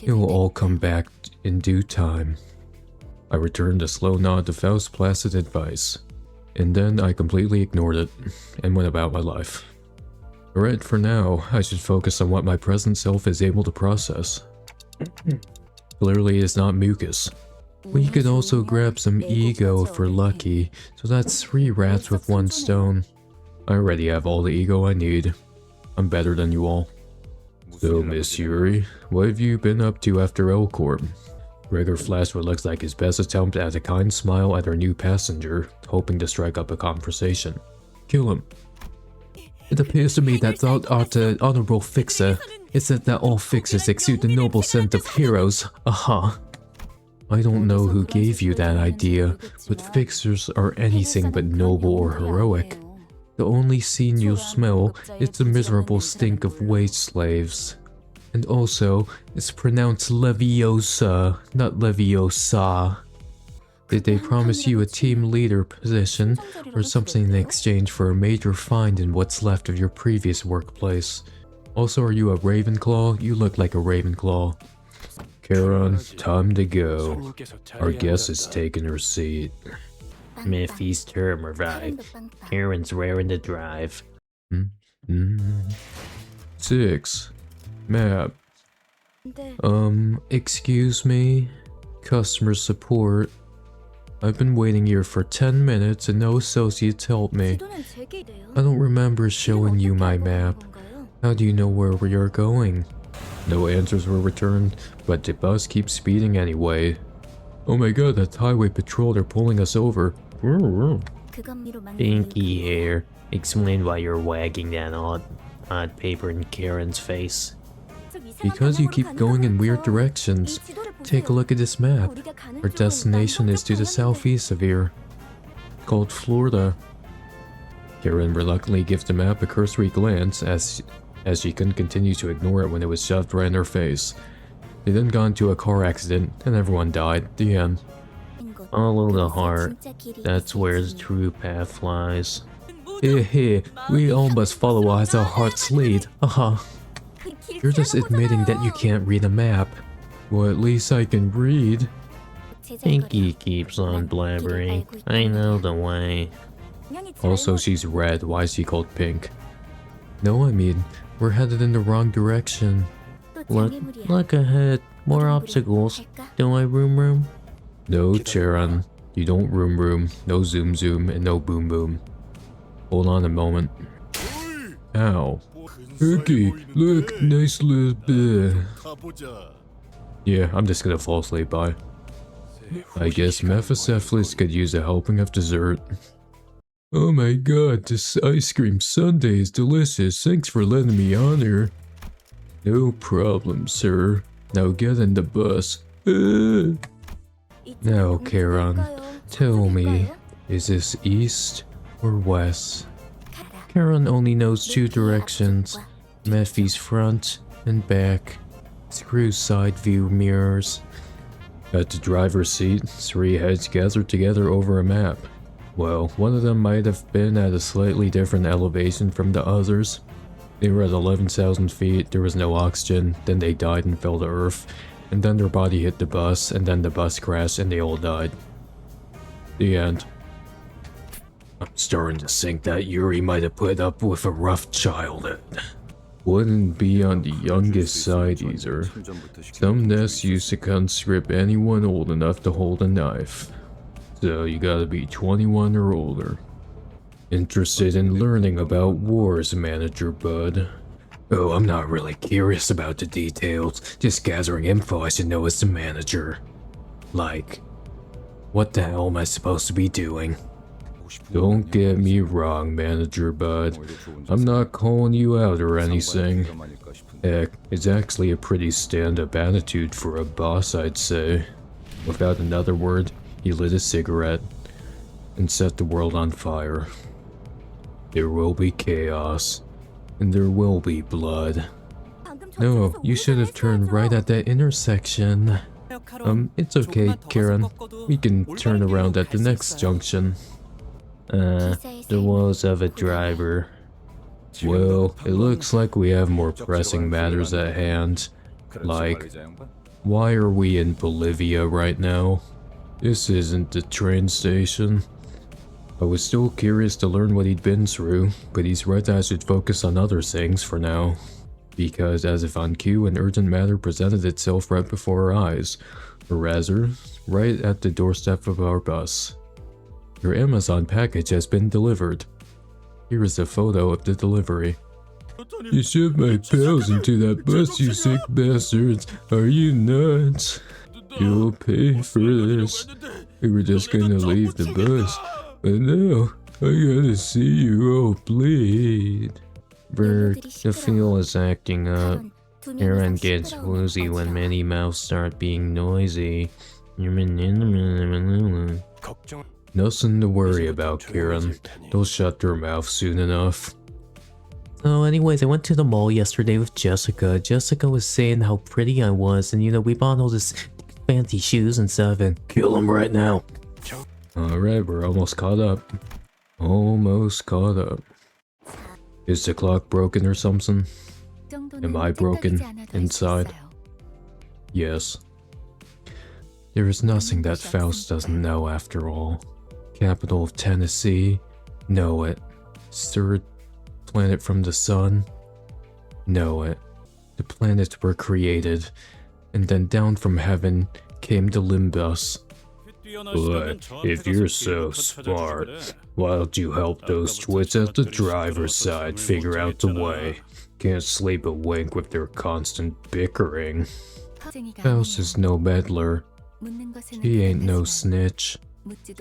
It will all come back in due time. I returned a slow nod to Faust's placid advice, and then I completely ignored it and went about my life. Alright, for now, I should focus on what my present self is able to process. Clearly it's not mucus. We could also grab some ego if we're lucky, so that's 3 rats with 1 stone. I already have all the ego I need. I'm better than you all. So, Miss Yuri, what have you been up to after L Corp? Gregor flashed what looks like his best attempt at a kind smile at our new passenger, hoping to strike up a conversation. Kill him. It appears to me that thou art an honorable fixer. It said that all fixers exude the noble scent of heroes. Aha. I don't know who gave you that idea, but fixers are anything but noble or heroic. The only scene you'll smell is the miserable stink of wage slaves. And also, it's pronounced Leviosa, not Leviosa. Did they promise you a team leader position or something in exchange for a major find in what's left of your previous workplace? Also, are you a Ravenclaw? You look like a Ravenclaw. Karen, time to go. Our guest has taken her seat. Miffy's term arrived. Karen's raring to drive. 6. Map. Excuse me? Customer support. I've been waiting here for 10 minutes and no associates helped me. I don't remember showing you my map. How do you know where we are going? No answers were returned, but the bus keeps speeding anyway. Oh my god, that highway patrol, they're pulling us over. Pinky hair. Explain why you're wagging that odd paper in Karen's face. Because you keep going in weird directions. Take a look at this map. Our destination is to the southeast of here, called Florida. Karen reluctantly gives the map a cursory glance as she couldn't continue to ignore it when it was shoved right in her face. They then got into a car accident and everyone died. The end. Follow the heart. That's where the true path lies. Here, we all must follow as our hearts lead. You're just admitting that you can't read a map. Well, at least I can read. Pinky keeps on blabbering. I know the way. Also, she's red. Why is she called pink? No, I mean, we're headed in the wrong direction. Look ahead. More obstacles. Do I room? No, Charon. You don't room. No zoom, and no boom. Hold on a moment. Ow. Okay, look, nice little bit. Yeah, I'm just gonna fall asleep, bye. I guess Mephistopheles could use a helping of dessert. Oh my god, this ice cream sundae is delicious. Thanks for letting me on here. No problem, sir. Now get in the bus. Now, Karen, tell me, is this east or west? Karen only knows two directions. Mephi's front and back. Screw side view mirrors. At the driver's seat, three heads gathered together over a map. Well, one of them might have been at a slightly different elevation from the others. They were at 11,000 feet, there was no oxygen, then they died and fell to earth, and then their body hit the bus, and then the bus crashed and they all died. The end. I'm starting to think that Yuri might have put up with a rough childhood. Wouldn't be on the youngest side either. Some nests used to conscript anyone old enough to hold a knife. So you gotta be 21 or older. Interested in learning about wars, Manager Bud? Oh, I'm not really curious about the details, just gathering info I should know as the manager. Like, what the hell am I supposed to be doing? Don't get me wrong, Manager Bud. I'm not calling you out or anything. Heck, it's actually a pretty stand-up attitude for a boss, I'd say. Without another word, he lit a cigarette and set the world on fire. There will be chaos, and there will be blood. No, you should have turned right at that intersection. It's okay, Karen. We can turn around at the next junction. The woes of a driver. Well, it looks like we have more pressing matters at hand. Like, why are we in Bolivia right now? This isn't the train station. I was still curious to learn what he'd been through, but he's right that I should focus on other things for now. Because as if on cue, an urgent matter presented itself right before our eyes, or rather, right at the doorstep of our bus. Your Amazon package has been delivered. Here is a photo of the delivery. You shoved my pals into that bus, you sick bastards. Are you nuts? You'll pay for this. We were just gonna leave the bus. But now, I gotta see you all bleed. Berg, the fuel is acting up. Aaron gets woozy when many mouths start being noisy. Nothing to worry about, Karen. They'll shut their mouth soon enough. Oh, anyways, I went to the mall yesterday with Jessica. Jessica was saying how pretty I was, and you know, we bought all this fancy shoes and stuff, and kill him right now. Alright, we're almost caught up. Almost caught up. Is the clock broken or something? Am I broken inside? Yes. There is nothing that Faust doesn't know after all. Capital of Tennessee? Know it. Third planet from the sun? Know it. The planets were created, and then down from heaven came the Limbus. But if you're so smart, why don't you help those twits at the driver's side figure out the way? Can't sleep a wink with their constant bickering. Faust is no meddler. He ain't no snitch.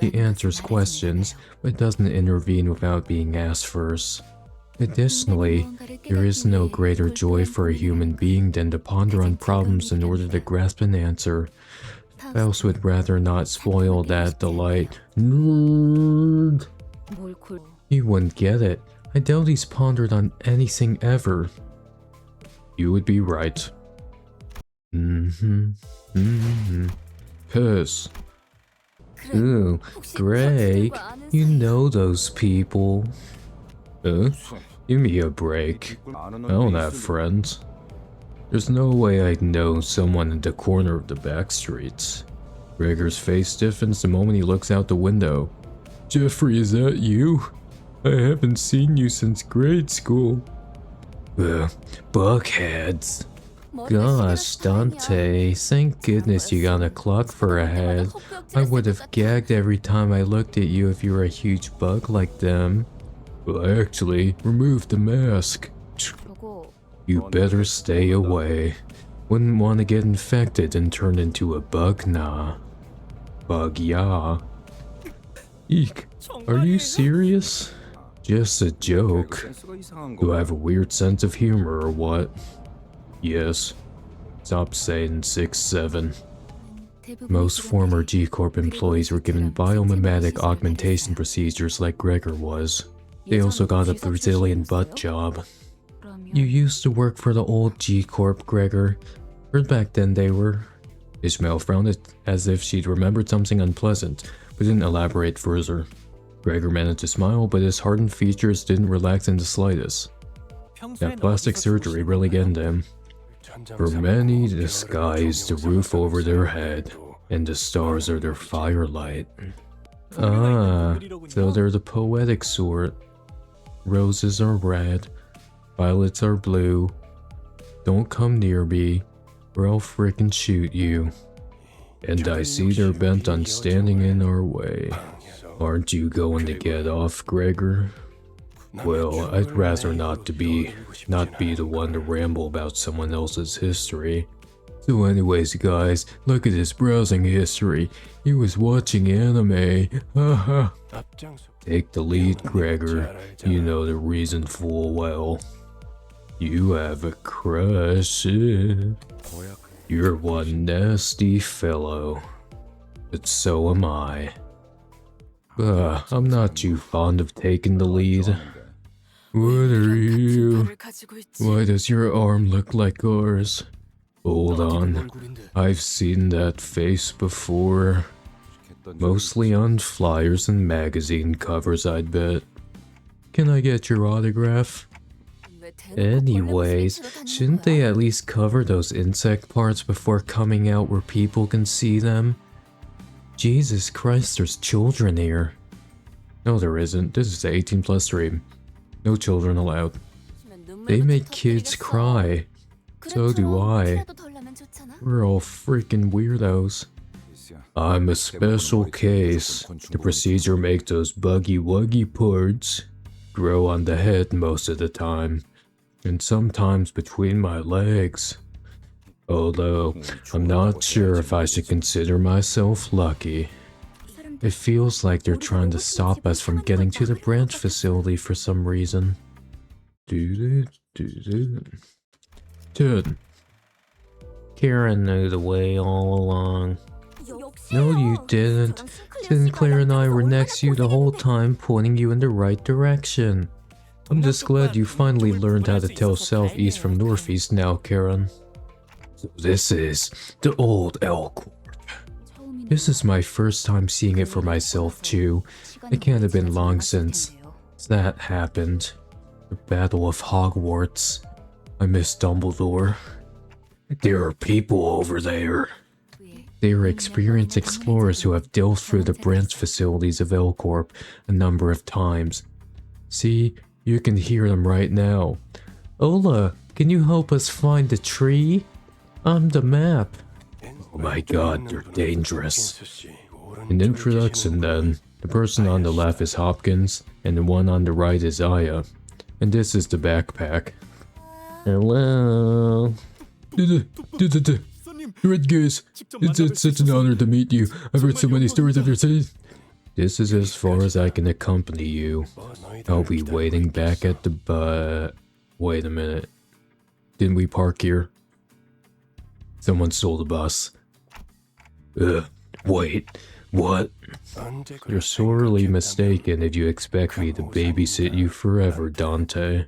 He answers questions, but doesn't intervene without being asked first. Additionally, there is no greater joy for a human being than to ponder on problems in order to grasp an answer. Faust would rather not spoil that delight. Nerd! He wouldn't get it. I doubt he's pondered on anything ever. You would be right. Piss. Ooh, Greg, you know those people. Give me a break. I don't have friends. There's no way I'd know someone in the corner of the back streets. Gregor's face stiffens the moment he looks out the window. Jeffrey, is that you? I haven't seen you since grade school. Buckheads. Gosh, Dante, thank goodness you got a clock for a head. I would have gagged every time I looked at you if you were a huge bug like them. Well, actually, remove the mask. You better stay away. Wouldn't want to get infected and turn into a bug, nah. Bug, yeah. Eek, are you serious? Just a joke. Do I have a weird sense of humor or what? Yes. Stop saying 6-7. Most former G-Corp employees were given biomimetic augmentation procedures like Gregor was. They also got a Brazilian butt job. You used to work for the old G-Corp, Gregor. Heard back then they were... Ishmael frowned as if she'd remembered something unpleasant, but didn't elaborate further. Gregor managed to smile, but his hardened features didn't relax in the slightest. That plastic surgery really getting him. For many, the sky is the roof over their head, and the stars are their firelight. Ah, so they're the poetic sort. Roses are red, violets are blue. Don't come near me, or I'll frickin' shoot you. And I see they're bent on standing in our way. Aren't you going to get off, Gregor? Well, I'd rather not be the one to ramble about someone else's history. So anyways, guys, look at his browsing history. He was watching anime. Haha. Take the lead, Gregor. You know the reason full well. You have a crush. You're one nasty fellow. But so am I. I'm not too fond of taking the lead. What are you? Why does your arm look like ours? Hold on. I've seen that face before. Mostly on flyers and magazine covers, I'd bet. Can I get your autograph? Anyways, shouldn't they at least cover those insect parts before coming out where people can see them? Jesus Christ, there's children here. No, there isn't. This is the 18+ stream. No children allowed. They make kids cry. So do I. We're all freaking weirdos. I'm a special case. The procedure makes those buggy-wuggy parts grow on the head most of the time, and sometimes between my legs. Although, I'm not sure if I should consider myself lucky. It feels like they're trying to stop us from getting to the branch facility for some reason. 10. Karen knew the way all along. No, you didn't. Sinclair and I were next to you the whole time, pointing you in the right direction. I'm just glad you finally learned how to tell southeast from northeast now, Karen. So this is the old Elk. This is my first time seeing it for myself too. It can't have been long since that happened. The Battle of Hogwarts. I miss Dumbledore. There are people over there. They are experienced explorers who have delved through the branch facilities of Elcorp a number of times. See, you can hear them right now. Ola, can you help us find the tree? On the map. Oh my god, they're dangerous. An introduction then. The person on the left is Hopkins, and the one on the right is Aya. And this is the backpack. Hello. Red Goose, it's such an honor to meet you. I've heard so many stories of your city. This is as far as I can accompany you. I'll be waiting back at the Wait a minute. Didn't we park here? Someone stole the bus. Wait, what? You're sorely mistaken if you expect me to babysit you forever, Dante.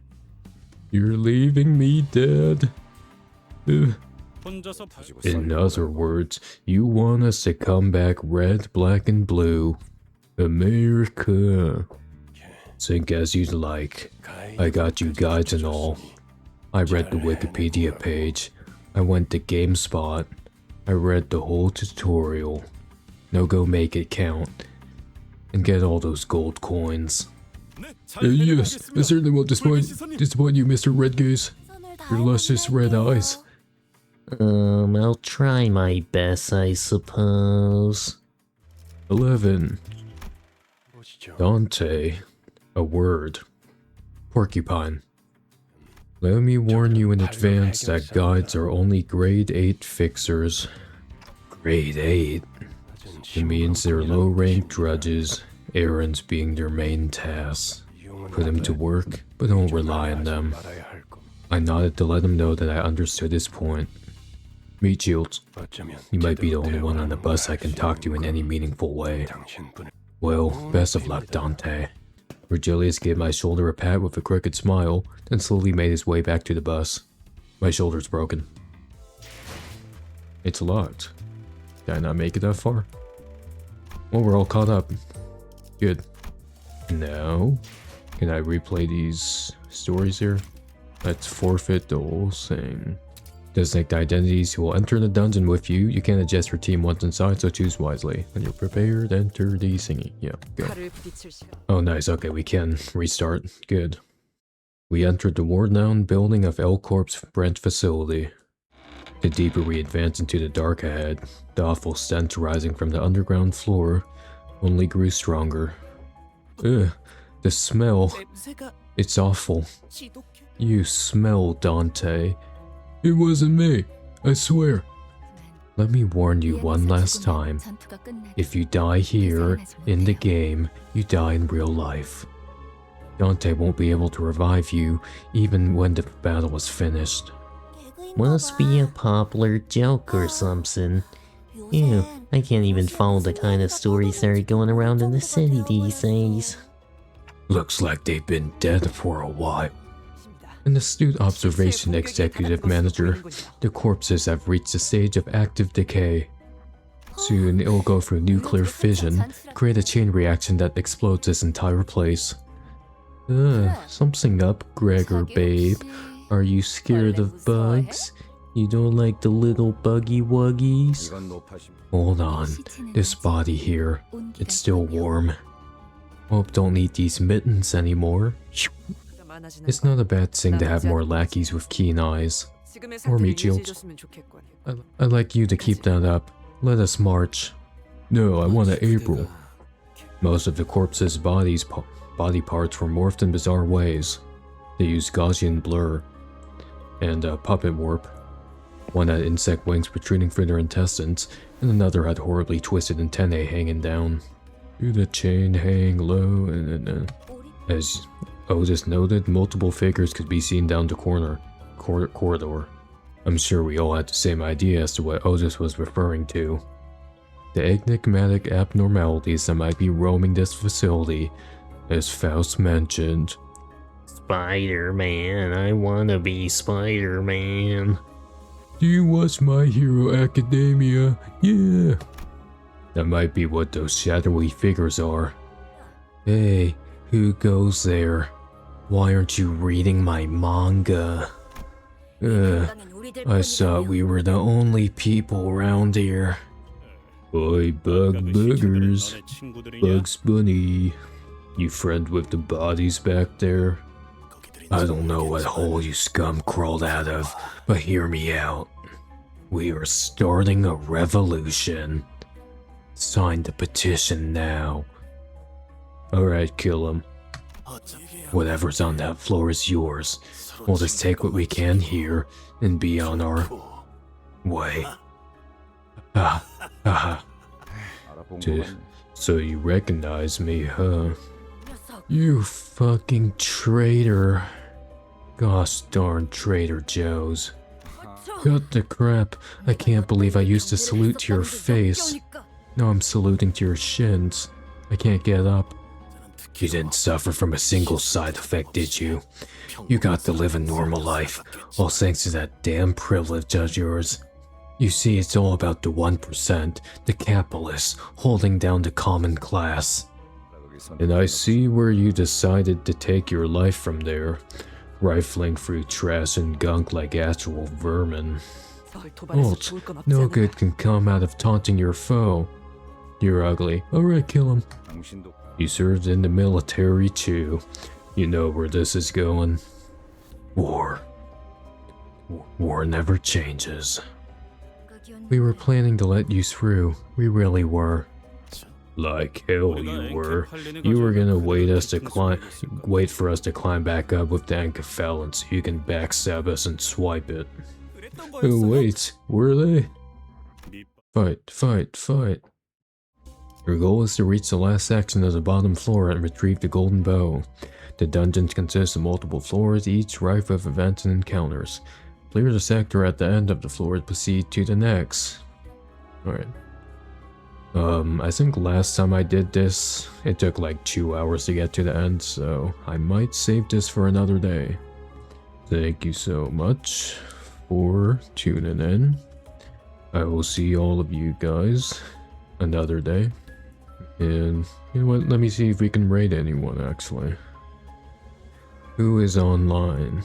You're leaving me dead? In other words, you want us to come back red, black, and blue. America. Think as you'd like. I got you guides and all. I read the Wikipedia page. I went to GameSpot. I read the whole tutorial. Now go make it count. And get all those gold coins. Yes, I certainly won't disappoint you, Mr. Red Goose. Your luscious red eyes. I'll try my best, I suppose. 11. Dante. A word. Porcupine. Let me warn you in advance that guides are only grade 8 fixers. Grade 8? It means they're low-ranked drudges, errands being their main tasks. Put them to work, but don't rely on them. I nodded to let him know that I understood his point. Meet Shields. You might be the only one on the bus I can talk to in any meaningful way. Well, best of luck, Dante. Virgilius gave my shoulder a pat with a crooked smile, then slowly made his way back to the bus. My shoulder's broken. It's locked. Did I not make it that far? Well, we're all caught up. Good. Now, can I replay these stories here? Let's forfeit the whole thing. Designate the identities who will enter the dungeon with you. You can't adjust your team once inside, so choose wisely. When you're prepared, enter the thingy. Yeah, go. Oh, nice. Okay, we can restart. Good. We entered the worn-down building of L Corp's branch facility. The deeper we advanced into the dark ahead, the awful stench rising from the underground floor only grew stronger. Ugh, the smell. It's awful. You smell, Dante. It wasn't me, I swear. Let me warn you one last time. If you die here, in the game, you die in real life. Dante won't be able to revive you, even when the battle is finished. Must be a popular joke or something. Ew, I can't even follow the kind of stories that are going around in the city these days. Looks like they've been dead for a while. An astute observation, Executive Manager. The corpses have reached a stage of active decay. Soon it'll go through nuclear fission, create a chain reaction that explodes this entire place. Something up, Gregor, babe. Are you scared of bugs? You don't like the little buggy wuggies? Hold on, this body here, it's still warm. Hope don't need these mittens anymore. It's not a bad thing to have more lackeys with keen eyes. Or meat shields. I'd like you to keep that up. Let us march. No, I want an April. Most of the corpses' body parts were morphed in bizarre ways. They used Gaussian blur and puppet warp. One had insect wings protruding through their intestines, and another had horribly twisted antennae hanging down. Do the chain hang low, and as Otis noted, multiple figures could be seen down the corridor. I'm sure we all had the same idea as to what Otis was referring to. The enigmatic abnormalities that might be roaming this facility, as Faust mentioned. Spider-Man, I wanna be Spider-Man. Do you watch My Hero Academia? Yeah! That might be what those shadowy figures are. Hey, who goes there? Why aren't you reading my manga? I thought we were the only people around here. Boy, bug boogers. Bugs Bunny. You friend with the bodies back there? I don't know what hole you scum crawled out of, but hear me out. We are starting a revolution. Sign the petition now. Alright, kill him. Whatever's on that floor is yours. We'll just take what we can here and be on our way. So you recognize me, huh? You fucking traitor. Gosh darn Trader Joe's. Cut the crap. I can't believe I used to salute to your face. Now I'm saluting to your shins. I can't get up. You didn't suffer from a single side effect, did you? You got to live a normal life, all thanks to that damn privilege of yours. You see, it's all about the 1%, the capitalists, holding down the common class. And I see where you decided to take your life from there, rifling through trash and gunk like actual vermin. Alt, no good can come out of taunting your foe. You're ugly. Alright, kill him. You served in the military too. You know where this is going. War. War never changes. We were planning to let you through. We really were. Like hell you were. You were gonna wait for us to climb back up with the Anchophalon so you can backstab us and swipe it. Oh wait, were they? Fight, fight, fight. Your goal is to reach the last section of the bottom floor and retrieve the golden bow. The dungeons consist of multiple floors, each rife with events and encounters. Clear the sector at the end of the floor to proceed to the next. Alright. I think last time I did this, it took like 2 hours to get to the end, so I might save this for another day. Thank you so much for tuning in. I will see all of you guys another day. And you know what, let me see if we can raid anyone actually. Who is online?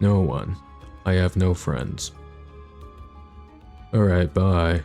No one. I have no friends. Alright, bye.